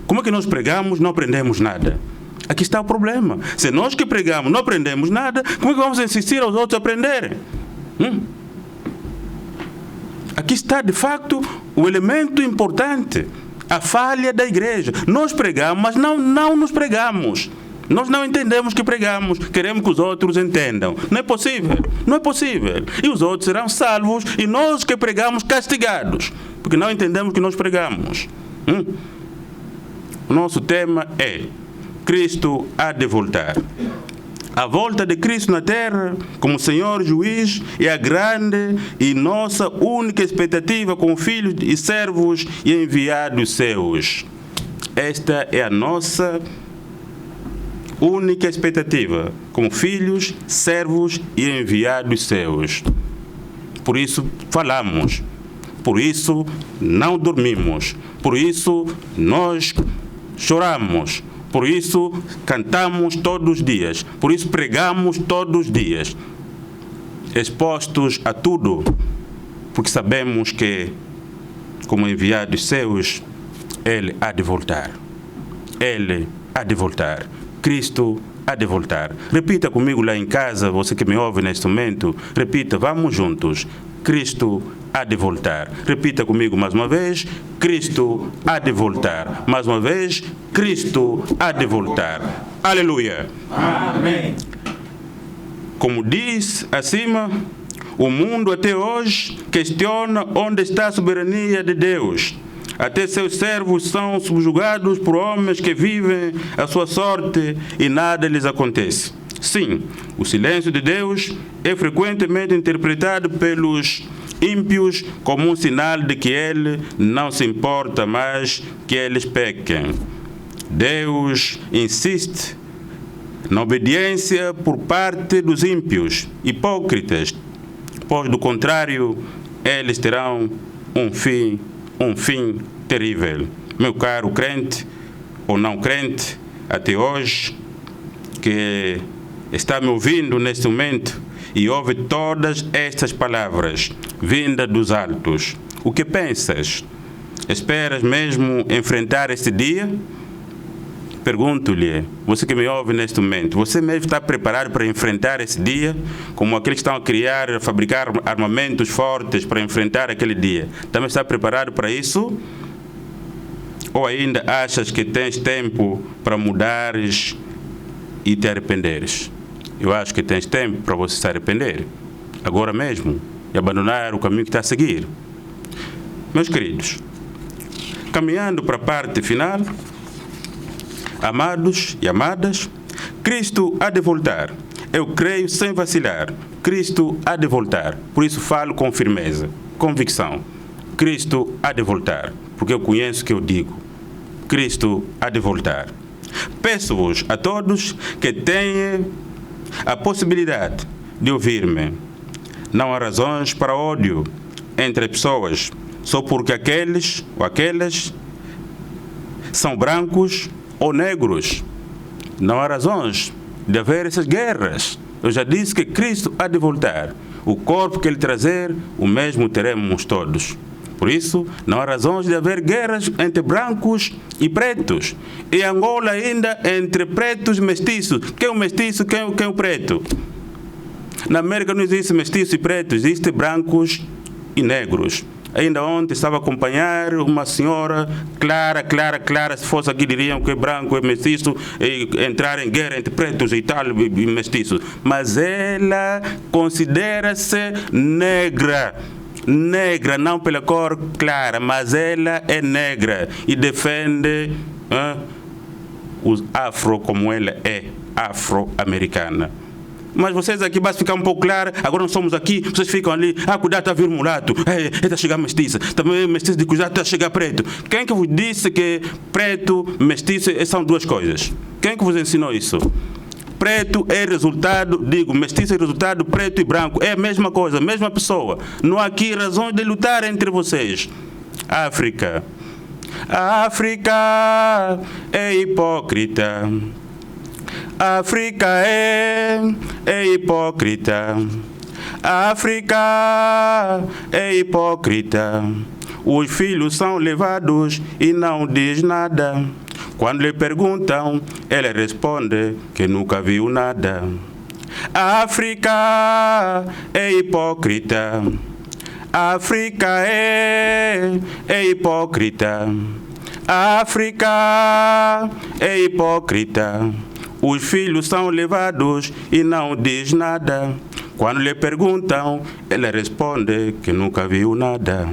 Como é que nós pregamos, não aprendemos nada? Aqui está o problema. Se nós que pregamos não aprendemos nada, como é que vamos insistir aos outros a aprenderem? Aqui está, de facto, o elemento importante. A falha da igreja. Nós pregamos, mas não nos pregamos. Nós não entendemos que pregamos, queremos que os outros entendam. Não é possível, não é possível. E os outros serão salvos e nós que pregamos castigados, porque não entendemos que nós pregamos. O nosso tema é: Cristo há de voltar. A volta de Cristo na terra, como Senhor juiz, é a grande e nossa única expectativa como filhos e servos e enviados seus. Esta é a nossa única expectativa, como filhos, servos e enviados seus. Por isso falamos, por isso não dormimos, por isso nós choramos, por isso cantamos todos os dias, por isso pregamos todos os dias, expostos a tudo, porque sabemos que, como enviados seus, Ele há de voltar. Ele há de voltar. Cristo há de voltar. Repita comigo lá em casa, você que me ouve neste momento. Repita, vamos juntos. Cristo há de voltar. Repita comigo mais uma vez. Cristo há de voltar. Mais uma vez. Cristo há de voltar. Aleluia. Amém. Como diz acima, o mundo até hoje questiona onde está a soberania de Deus. Até seus servos são subjugados por homens que vivem a sua sorte e nada lhes acontece. Sim, o silêncio de Deus é frequentemente interpretado pelos ímpios como um sinal de que Ele não se importa mais que eles pequem. Deus insiste na obediência por parte dos ímpios, hipócritas, pois do contrário, eles terão um fim terrível. Meu caro crente ou não crente, até hoje, que está me ouvindo neste momento e ouve todas estas palavras vindas dos altos. O que pensas? Esperas mesmo enfrentar este dia? Pergunto-lhe, você que me ouve neste momento, você mesmo está preparado para enfrentar esse dia? Como aqueles que estão a fabricar armamentos fortes para enfrentar aquele dia. Também está preparado para isso? Ou ainda achas que tens tempo para mudares e te arrependeres? Eu acho que tens tempo para você se arrepender, agora mesmo, e abandonar o caminho que está a seguir. Meus queridos, caminhando para a parte final, amados e amadas, Cristo há de voltar. Eu creio sem vacilar. Cristo há de voltar. Por isso falo com firmeza, convicção. Cristo há de voltar. Porque eu conheço o que eu digo. Cristo há de voltar. Peço-vos a todos que tenham a possibilidade de ouvir-me. Não há razões para ódio entre pessoas, só porque aqueles ou aquelas são brancos ou negros. Não há razões de haver essas guerras. Eu já disse que Cristo há de voltar. O corpo que Ele trazer, o mesmo teremos todos. Por isso, não há razões de haver guerras entre brancos e pretos. Em Angola ainda entre pretos e mestiços. Quem é o mestiço, quem é o preto? Na América não existe mestiço e preto, existe brancos e negros. Ainda ontem estava a acompanhar uma senhora clara, se fosse aqui diriam que é branco, é mestiço, e entrar em guerra entre pretos e tal, e mestiços. Mas ela considera-se negra. Negra, não pela cor clara, mas ela é negra e defende os afro como ela é, afro-americana. Mas vocês aqui, basta ficar um pouco claro, agora nós somos aqui, vocês ficam ali, cuidado, está a vir mulato, está a chegar mestiça, também mestiço de cuidado, está a chegar preto. Quem que vos disse que preto, mestiço são duas coisas? Quem que vos ensinou isso? Preto é resultado, mestiço é resultado, preto e branco, é a mesma coisa, a mesma pessoa. Não há aqui razões de lutar entre vocês. África. A África é hipócrita. A África é hipócrita. A África é hipócrita. Os filhos são levados e não diz nada. Quando lhe perguntam, ele responde que nunca viu nada. A África é hipócrita. A África é hipócrita. A África é hipócrita. Os filhos são levados e não diz nada. Quando lhe perguntam, ele responde que nunca viu nada.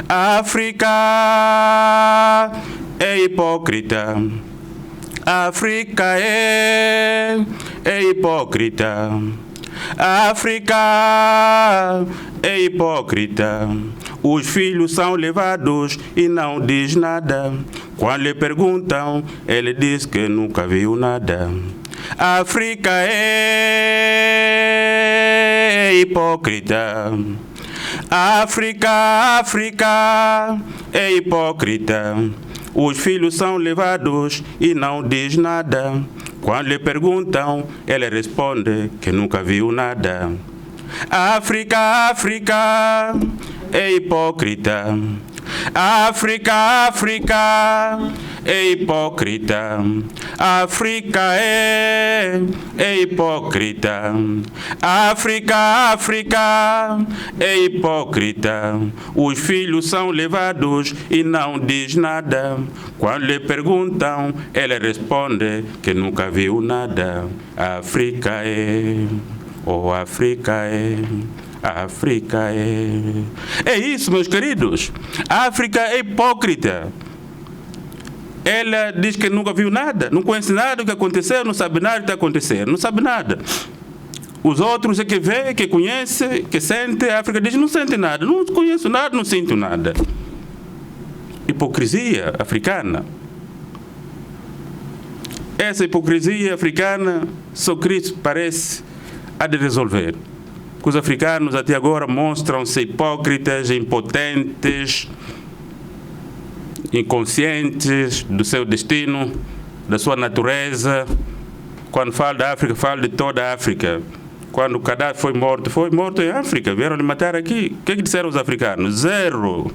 A África é hipócrita. A África é hipócrita. A África é hipócrita. Os filhos são levados e não diz nada. Quando lhe perguntam, ele diz que nunca viu nada. A África é hipócrita. A África é hipócrita. Os filhos são levados e não diz nada. Quando lhe perguntam, ele responde que nunca viu nada. A África é hipócrita. A África é hipócrita. A África é hipócrita. A África é hipócrita. Os filhos são levados e não diz nada. Quando lhe perguntam, ele responde que nunca viu nada. A África é, a África é. A África é... É isso, meus queridos. A África é hipócrita. Ela diz que nunca viu nada, não conhece nada do que aconteceu, não sabe nada do que está acontecendo, não sabe nada. Os outros é que vê, que conhece, que sente. A África diz, não sente nada, não conheço nada, não sinto nada. Hipocrisia africana. Essa hipocrisia africana, só Cristo parece a de resolver. Os africanos até agora mostram-se hipócritas, impotentes, inconscientes do seu destino, da sua natureza. Quando falo da África, falo de toda a África. Quando Gaddafi foi morto em África, vieram lhe matar aqui. O que disseram os africanos? Zero.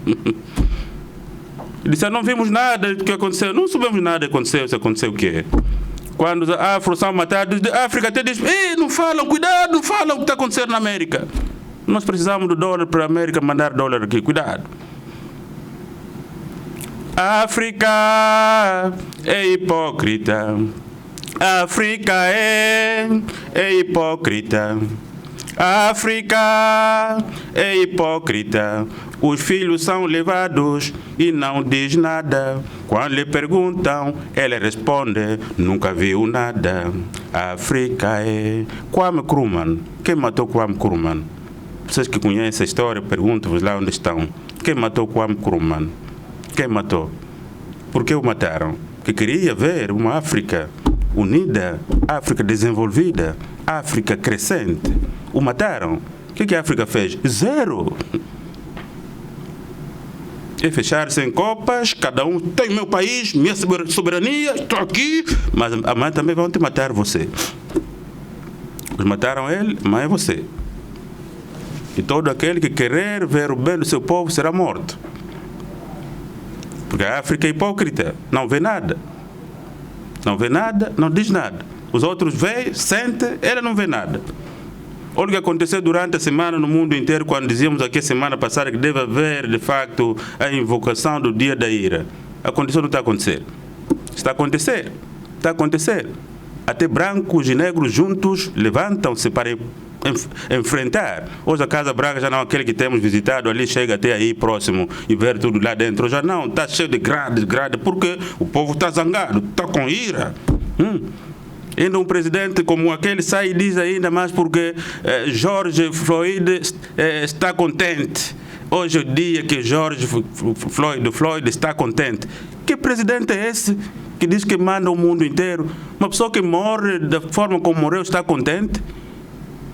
Disseram, não vimos nada do que aconteceu, não sabemos nada do que aconteceu, se aconteceu o quê? Quando os afros são matados, a África até diz, não falam, cuidado, não falam o que está acontecendo na América. Nós precisamos do dólar para a América mandar dólar aqui, cuidado. A África é hipócrita. A África é hipócrita. A África é hipócrita. Os filhos são levados e não diz nada. Quando lhe perguntam, ele responde, nunca viu nada. A África é... Kwame Nkrumah. Quem matou Kwame Nkrumah? Vocês que conhecem a história, pergunto-vos lá onde estão. Quem matou Kwame Nkrumah? Quem matou? Por que o mataram? Que queria ver uma África unida, África desenvolvida, África crescente. O mataram. O que a África fez? Zero. É fechar-se em copas, cada um tem meu país, minha soberania, estou aqui, mas amanhã também vão te matar você. Os mataram ele, amanhã é você. E todo aquele que querer ver o bem do seu povo será morto. Porque a África é hipócrita, não vê nada. Não vê nada, não diz nada. Os outros veem, sentem, ela não vê nada. Olha o que aconteceu durante a semana no mundo inteiro, quando dizíamos aqui a semana passada que deve haver, de facto, a invocação do dia da ira. Aconteceu ou não está a acontecer? Está a acontecer. Está a acontecer. Até brancos e negros juntos levantam-se para enfrentar. Hoje a Casa Branca já não é aquele que temos visitado, ali chega até aí próximo e ver tudo lá dentro. Já não, está cheio de grades, porque o povo está zangado, está com ira. Ainda um presidente como aquele sai e diz ainda mais porque George Floyd está contente. Hoje é o dia que George Floyd está contente. Que presidente é esse que diz que manda o mundo inteiro? Uma pessoa que morre da forma como morreu está contente?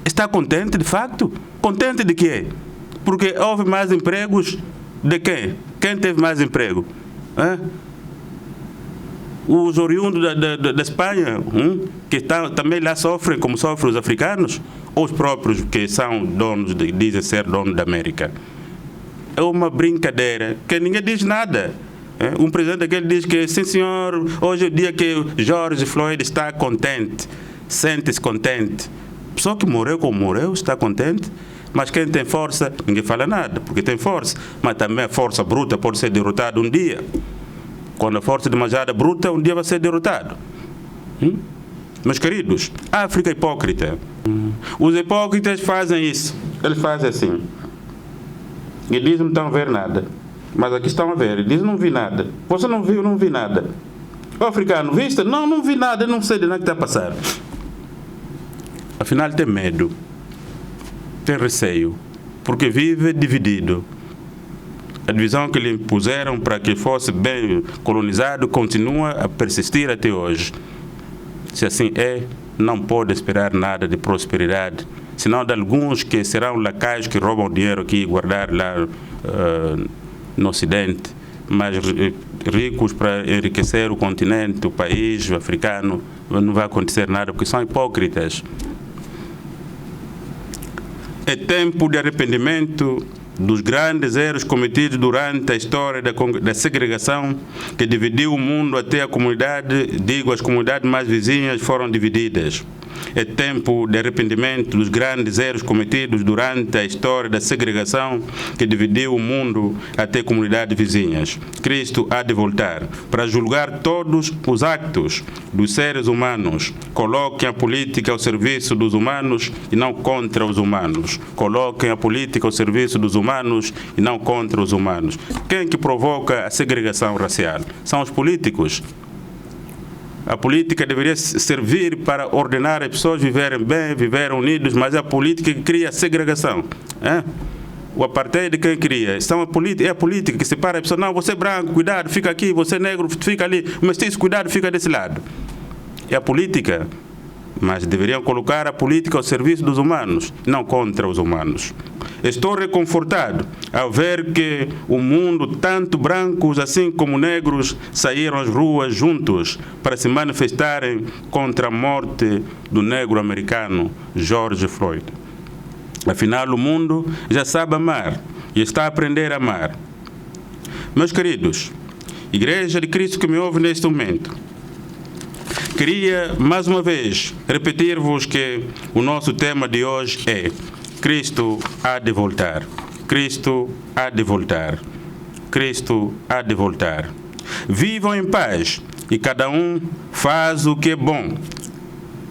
Está contente de facto? Contente de quê? Porque houve mais empregos de quem? Quem teve mais emprego? Os oriundos da Espanha, que também lá sofrem como sofrem os africanos, ou os próprios que são donos, dizem ser donos da América. É uma brincadeira que ninguém diz nada. Um presidente aquele diz que, sim senhor, hoje é o dia que George Floyd está contente, sente-se contente. A pessoa que morreu como morreu está contente, mas quem tem força, ninguém fala nada, porque tem força, mas também a força bruta pode ser derrotada um dia. Quando a força demasiado bruta, um dia vai ser derrotado. Meus queridos, a África é hipócrita. Os hipócritas fazem isso. Eles fazem assim. E dizem que não estão a ver nada. Mas aqui estão a ver. Dizem não vi nada. Você não viu, não vi nada. O africano, viste? Não, não vi nada, não sei de nada que está a passar. Afinal tem medo. Tem receio. Porque vive dividido. A divisão que lhe impuseram para que fosse bem colonizado continua a persistir até hoje. Se assim é, não pode esperar nada de prosperidade, senão de alguns que serão lacaios que roubam dinheiro aqui e guardar lá no Ocidente, mas ricos para enriquecer o continente, o país africano, não vai acontecer nada, porque são hipócritas. É tempo de arrependimento dos grandes erros cometidos durante a história da segregação que dividiu o mundo até a comunidade, as comunidades mais vizinhas foram divididas. É tempo de arrependimento dos grandes erros cometidos durante a história da segregação que dividiu o mundo até comunidades vizinhas. Cristo há de voltar para julgar todos os actos dos seres humanos. Coloquem a política ao serviço dos humanos e não contra os humanos. Coloquem a política ao serviço dos humanos e não contra os humanos. Quem que provoca a segregação racial? São os políticos. A política deveria servir para ordenar as pessoas viverem bem, viverem unidos, mas é a política que cria a segregação. O apartheid quem cria? É a política que separa a pessoa. Não, você é branco, cuidado, fica aqui, você é negro, fica ali, o mestiço, cuidado, fica desse lado. É a política. Mas deveriam colocar a política ao serviço dos humanos, não contra os humanos. Estou reconfortado ao ver que o mundo, tanto brancos assim como negros, saíram às ruas juntos para se manifestarem contra a morte do negro americano George Floyd. Afinal, o mundo já sabe amar e está a aprender a amar. Meus queridos, Igreja de Cristo que me ouve neste momento, queria, mais uma vez, repetir-vos que o nosso tema de hoje é Cristo há de voltar. Cristo há de voltar. Cristo há de voltar. Vivam em paz e cada um faz o que é bom.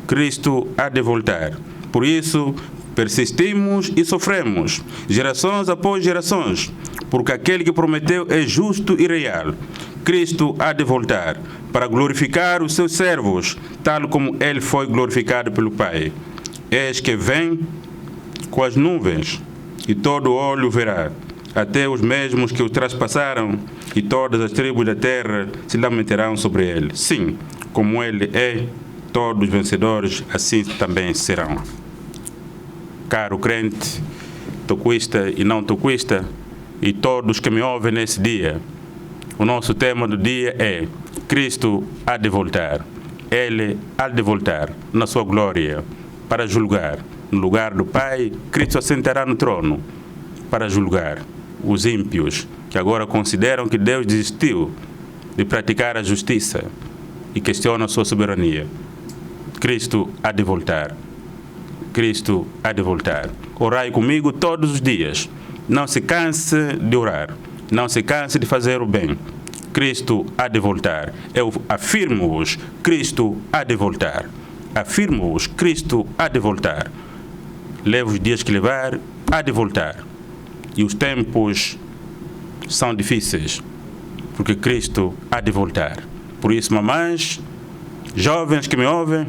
Cristo há de voltar. Por isso, persistimos e sofremos, gerações após gerações, porque aquele que prometeu é justo e real. Cristo há de voltar para glorificar os seus servos, tal como ele foi glorificado pelo Pai. Eis que vem com as nuvens, e todo olho verá, até os mesmos que o traspassaram, e todas as tribos da terra se lamentarão sobre ele. Sim, como ele é, todos os vencedores assim também serão. Caro crente, toquista e não toquista, e todos que me ouvem nesse dia, o nosso tema do dia é Cristo há de voltar. Ele há de voltar na sua glória para julgar. No lugar do Pai, Cristo assentará no trono para julgar os ímpios que agora consideram que Deus desistiu de praticar a justiça e questionam a sua soberania. Cristo há de voltar. Cristo há de voltar. Orai comigo todos os dias. Não se canse de orar. Não se canse de fazer o bem. Cristo há de voltar. Eu afirmo-vos, Cristo há de voltar. Afirmo-vos, Cristo há de voltar. Leva os dias que levar, há de voltar. E os tempos são difíceis, porque Cristo há de voltar. Por isso, mamães, jovens que me ouvem,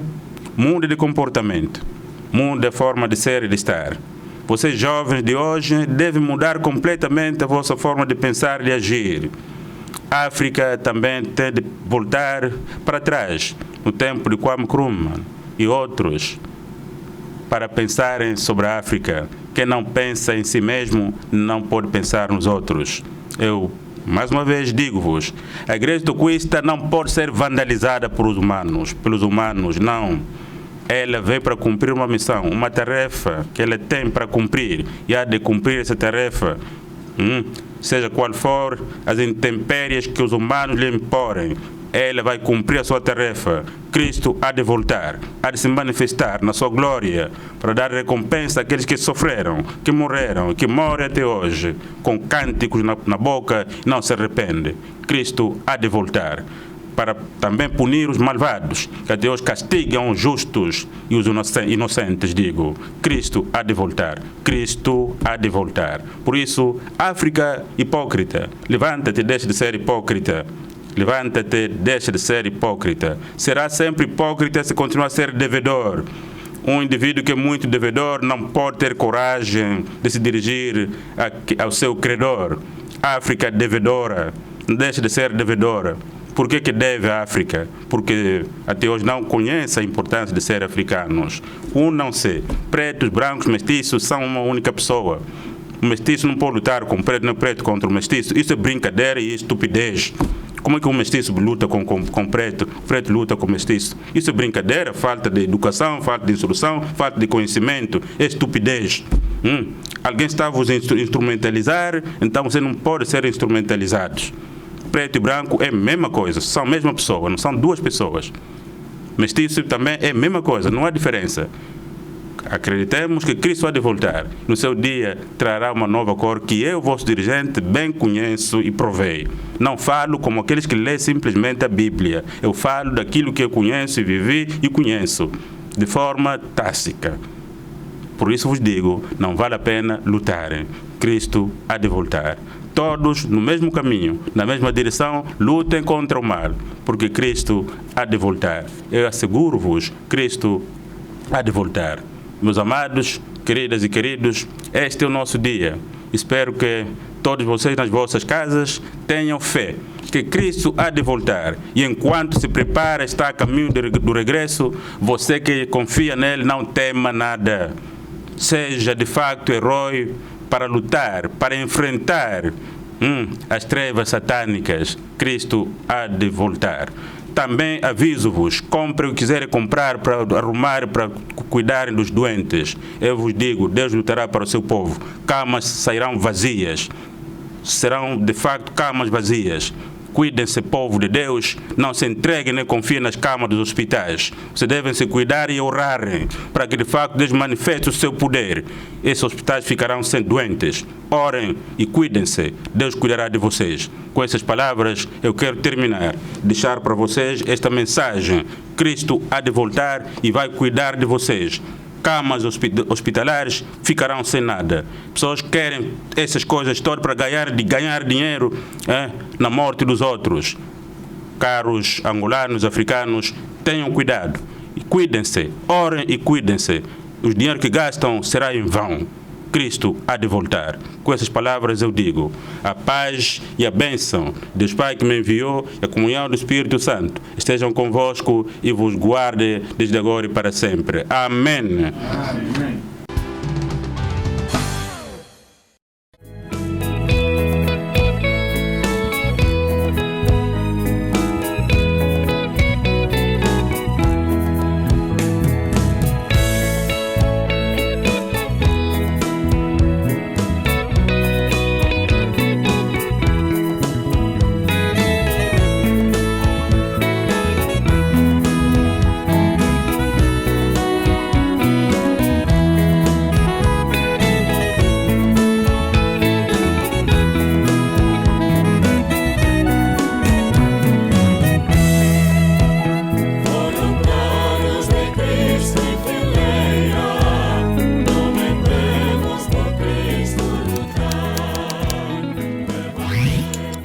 mude de comportamento, mude a forma de ser e de estar. Vocês jovens de hoje devem mudar completamente a vossa forma de pensar e de agir. A África também tem de voltar para trás, no tempo de Kwame Nkrumah e outros, para pensarem sobre a África. Quem não pensa em si mesmo não pode pensar nos outros. Eu, mais uma vez, digo-vos, a Igreja do Cristo não pode ser vandalizada pelos humanos, não. Ela veio para cumprir uma missão, uma tarefa que ela tem para cumprir, e há de cumprir essa tarefa, seja qual for as intempéries que os humanos lhe imporem. Ela vai cumprir a sua tarefa. Cristo há de voltar, há de se manifestar na sua glória para dar recompensa àqueles que sofreram, que morreram, que morrem até hoje, com cânticos na boca e não se arrepende. Cristo há de voltar para também punir os malvados, que até hoje castigam os justos e os inocentes, digo. Cristo há de voltar. Cristo há de voltar. Por isso, África hipócrita, levanta-te e deixa de ser hipócrita. Levanta-te, deixa de ser hipócrita. Será sempre hipócrita se continuar a ser devedor. Um indivíduo que é muito devedor não pode ter coragem de se dirigir ao seu credor. África devedora, deixa de ser devedora. Por que deve a África? Porque até hoje não conhece a importância de ser africanos. Não sei. Pretos, brancos, mestiços são uma única pessoa. O mestiço não pode lutar com o preto, nem preto contra o mestiço. Isso é brincadeira e estupidez. Como é que o mestiço luta com o preto luta com o mestiço? Isso é brincadeira, falta de educação, falta de instrução, falta de conhecimento, é estupidez. Alguém está a vos instrumentalizar, então você não pode ser instrumentalizados. Preto e branco é a mesma coisa, são a mesma pessoa, não são duas pessoas. Mestiço também é a mesma coisa, não há diferença. Acreditemos que Cristo há de voltar. No seu dia trará uma nova cor que eu, vosso dirigente, bem conheço e provei. Não falo como aqueles que lêem simplesmente a Bíblia. Eu falo daquilo que eu conheço e vivi e conheço, de forma tácita. Por isso vos digo, não vale a pena lutarem. Cristo há de voltar. Todos no mesmo caminho, na mesma direção, lutem contra o mal, porque Cristo há de voltar. Eu asseguro-vos, Cristo há de voltar. Meus amados, queridas e queridos, este é o nosso dia. Espero que todos vocês nas vossas casas tenham fé que Cristo há de voltar. E enquanto se prepara, está a caminho do regresso, você que confia nele, não tema nada. Seja de facto herói para lutar, para enfrentar as trevas satânicas. Cristo há de voltar. Também aviso-vos, comprem o que quiserem comprar para arrumar, para cuidarem dos doentes. Eu vos digo, Deus lutará para o seu povo. Camas sairão vazias. Serão, de facto, camas vazias. Cuidem-se, povo de Deus, não se entreguem nem confiem nas camas dos hospitais. Vocês devem se cuidar e orarem para que, de facto, Deus manifeste o seu poder. Esses hospitais ficarão sem doentes. Orem e cuidem-se. Deus cuidará de vocês. Com essas palavras, eu quero terminar, deixar para vocês esta mensagem. Cristo há de voltar e vai cuidar de vocês. Camas hospitalares ficarão sem nada. Pessoas querem essas coisas todas para ganhar dinheiro na morte dos outros. Caros angolanos, africanos, tenham cuidado. E cuidem-se, orem e cuidem-se. O dinheiro que gastam será em vão. Cristo há de voltar. Com essas palavras eu digo, a paz e a bênção de Deus Pai que me enviou e a comunhão do Espírito Santo estejam convosco e vos guarde desde agora e para sempre. Amém. Amém.